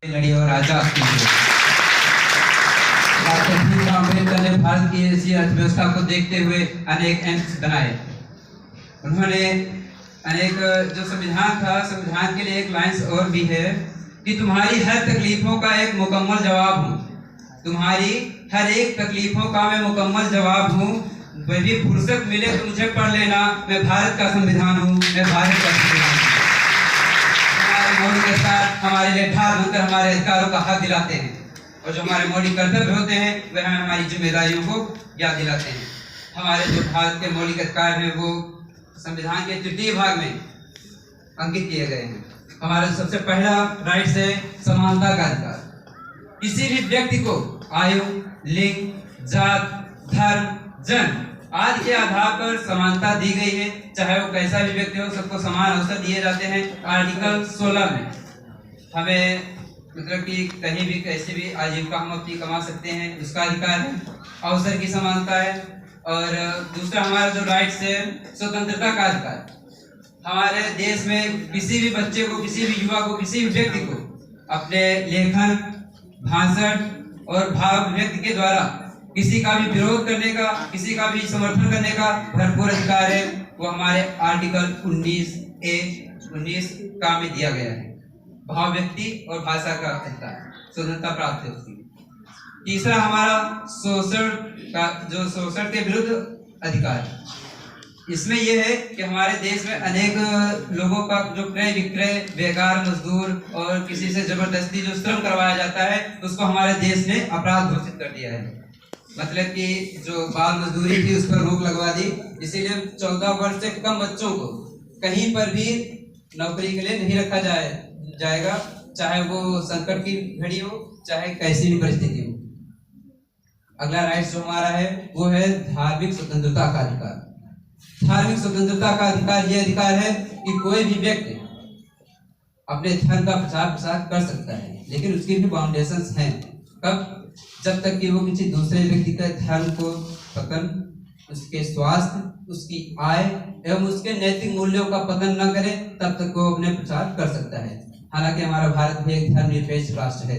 लड़ी और आजाद की। डॉक्टर भीमराव अम्बेडकर ने भारत की ऐसी अर्थव्यवस्था को देखते हुए अनेक एम्स बनाए। उन्होंने अनेक जो संविधान था, संविधान के लिए एक लाइन्स और भी है कि तुम्हारी हर तकलीफों का एक मुकम्मल जवाब हूँ, तुम्हारी हर एक तकलीफों का मैं मुकम्मल जवाब हूँ, वही फुर्सत मिले तो मुझे पढ़ लेना, मैं भारत का संविधान हूँ, मैं भारत का संविधान हूँ। मौलिक अधिकार हमारे लिए ढाल बनकर हमारे अधिकारों का हक दिलाते हैं, और जो हमारे मौलिक कर्तव्य होते हैं वह हमारी जिम्मेदारियों को याद दिलाते हैं। हमारे जो भारत के मौलिक अधिकार हैं वो संविधान के 3 भाग में अंकित किए गए हैं। हमारा सबसे पहला राइट्स है समानता का अधिकार। किसी भी व्यक्ति को आयु, लिंग, जात, धर्म, जन्म आदि के आधार पर समानता दी गई है, चाहे वो कैसा भी व्यक्ति हो, सबको समान अवसर दिए जाते हैं। आर्टिकल 16 में हमें मतलब कि कहीं भी कैसे भी आजीविका हम अपनी कमा सकते हैं, उसका अधिकार है। अवसर की समानता है। और दूसरा हमारा जो राइट्स है स्वतंत्रता का अधिकार। हमारे देश में किसी भी बच्चे को, किसी भी युवा को, किसी भी व्यक्ति को अपने लेखन, भाषण और भाव व्यक्त के द्वारा किसी का भी विरोध करने का, किसी का भी समर्थन करने का भरपूर अधिकार है। वो हमारे आर्टिकल 19A का में दिया गया है। भाव व्यक्ति और भाषा का अधिकार, स्वतंत्रता प्राप्त है उसकी। तीसरा हमारा शोषण के विरुद्ध अधिकार। इसमें यह है कि हमारे देश में अनेक लोगों का जो क्रय विक्रय, बेकार मजदूर और किसी से जबरदस्ती जो श्रम करवाया जाता है, उसको हमारे देश ने अपराध घोषित कर दिया है। मतलब कि जो बाल मजदूरी थी उस पर रोक लगवा दी। इसीलिए 14 वर्ष से कम बच्चों को कहीं पर भी नौकरी के लिए नहीं रखा जाएगा, चाहे वो संकट की घड़ी हो, चाहे कैसी भी परिस्थिति हो। अगला राइट जो हमारा है वो है धार्मिक स्वतंत्रता का अधिकार। धार्मिक स्वतंत्रता का अधिकार यह अधिकार है कि कोई भी व्यक्ति अपने धर्म का प्रचार प्रसार कर सकता है, लेकिन उसकी भी बाउंडेशंस हैं। कब? जब तक कि वो किसी दूसरे व्यक्ति के धर्म को पतन, उसके स्वास्थ्य, उसकी आय एवं उसके नैतिक मूल्यों का पतन न करे, तब तक वो अपने प्रचार कर सकता है। हालांकि हमारा भारत भी एक धर्मनिरपेक्ष राष्ट्र है।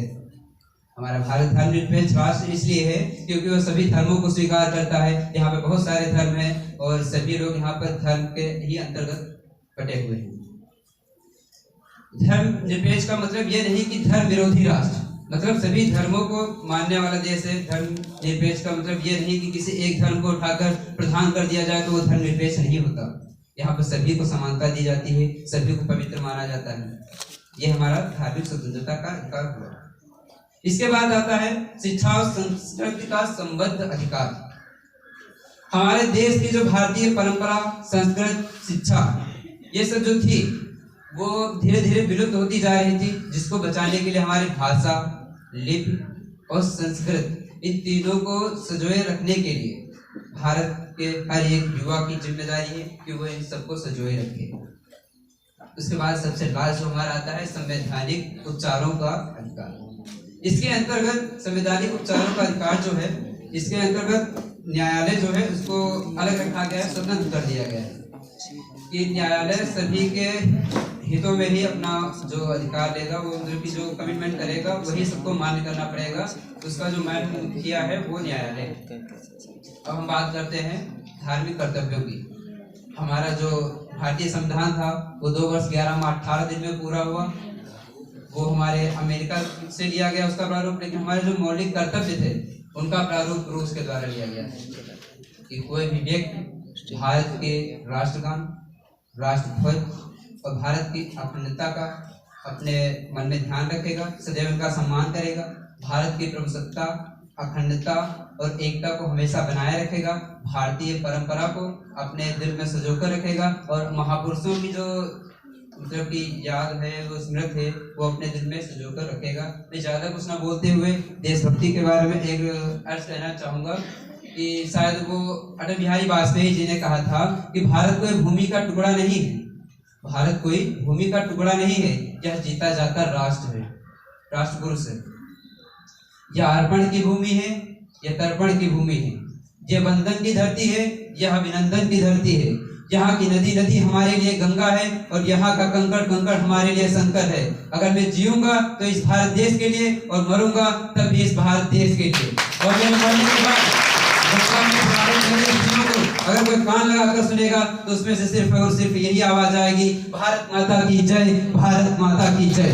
हमारा भारत धर्मनिरपेक्ष राष्ट्र इसलिए है क्योंकि वो सभी धर्मों को स्वीकार करता है। यहाँ पे बहुत सारे धर्म हैं और सभी लोग यहाँ पर धर्म के ही अंतर्गत बटे हुए हैं। धर्मनिरपेक्ष का मतलब ये नहीं कि धर्म विरोधी राष्ट्र, मतलब सभी धर्मों को मानने वाला देश है। धर्मनिरपेक्ष का मतलब ये नहीं कि किसी एक धर्म को उठाकर प्रधान कर दिया जाए तो वो धर्मनिरपेक्ष नहीं होता। यहाँ पर सभी को समानता दी जाती है, सभी को पवित्र माना जाता है। ये हमारा धार्मिक स्वतंत्रता का अधिकार हुआ। इसके बाद आता है शिक्षा और संस्कृति का संबद्ध अधिकार। हमारे देश की जो भारतीय परंपरा, संस्कृत, शिक्षा, ये सब जो थी वो धीरे धीरे विलुप्त होती जा रही थी, जिसको बचाने के लिए हमारी भाषा, लिपि और संस्कृत, इन तीनों को संजोए रखने के लिए भारत के हर एक युवा की जिम्मेदारी है कि वो इन सबको संजोए रखे। उसके बाद सबसे लास्ट जो हमारा आता है संवैधानिक उपचारों का अधिकार। इसके अंतर्गत संवैधानिक उपचारों का अधिकार जो है, इसके अंतर्गत न्यायालय जो है उसको अलग रखा गया है, स्वतंत्र कर दिया गया है कि न्यायालय सभी के हितों में ही अपना जो अधिकार लेगा, वो मतलब कि जो कमिटमेंट करेगा वही सबको मान्य करना पड़ेगा। उसका जो मान किया है वो न्यायालय। अब हम बात करते हैं धार्मिक कर्तव्यों की। हमारा जो भारतीय संविधान था वो 2 वर्ष 11 माह 18 दिन में पूरा हुआ। वो हमारे अमेरिका से लिया गया उसका प्रारूप, लेकिन हमारे जो मौलिक कर्तव्य थे उनका प्रारूप रूस के द्वारा लिया गया है कि कोई भी व्यक्ति भारत के राष्ट्रगान, राष्ट्रध्वज और भारत की अखंडता का अपने मन में ध्यान रखेगा, सदैव उनका सम्मान करेगा, भारत की प्रभुसत्ता, अखंडता और एकता को हमेशा बनाए रखेगा, भारतीय परंपरा को अपने दिल में संजोकर रखेगा और महापुरुषों की जो मतलब की याद है, वो स्मृति है, वो अपने दिल में संजोकर रखेगा। मैं ज़्यादा कुछ ना बोलते हुए देशभक्ति के बारे में एक अर्ज कहना चाहूँगा कि शायद वो अटल बिहारी वाजपेयी जी ने कहा था कि भारत कोई भूमि का टुकड़ा नहीं है, भारत कोई भूमि का टुकड़ा नहीं है, यह जीता जाता राष्ट्र है, राष्ट्र पुरुष है। यह अर्पण की भूमि है, यह तर्पण की भूमि है, यह बंधन की धरती है, यह अभिनंदन की धरती है। यहाँ की नदी नदी हमारे लिए गंगा है और यहाँ का कंकड़ कंकड़ हमारे लिए संकट है। अगर मैं जीऊंगा तो इस भारत देश के लिए और मरूंगा तब भी इस भारत देश के लिए। और मेरे मरने के बाद अगर कोई कान लगाकर सुनेगा तो उसमें से सिर्फ और सिर्फ यही आवाज आएगी, भारत माता की जय, भारत माता की जय।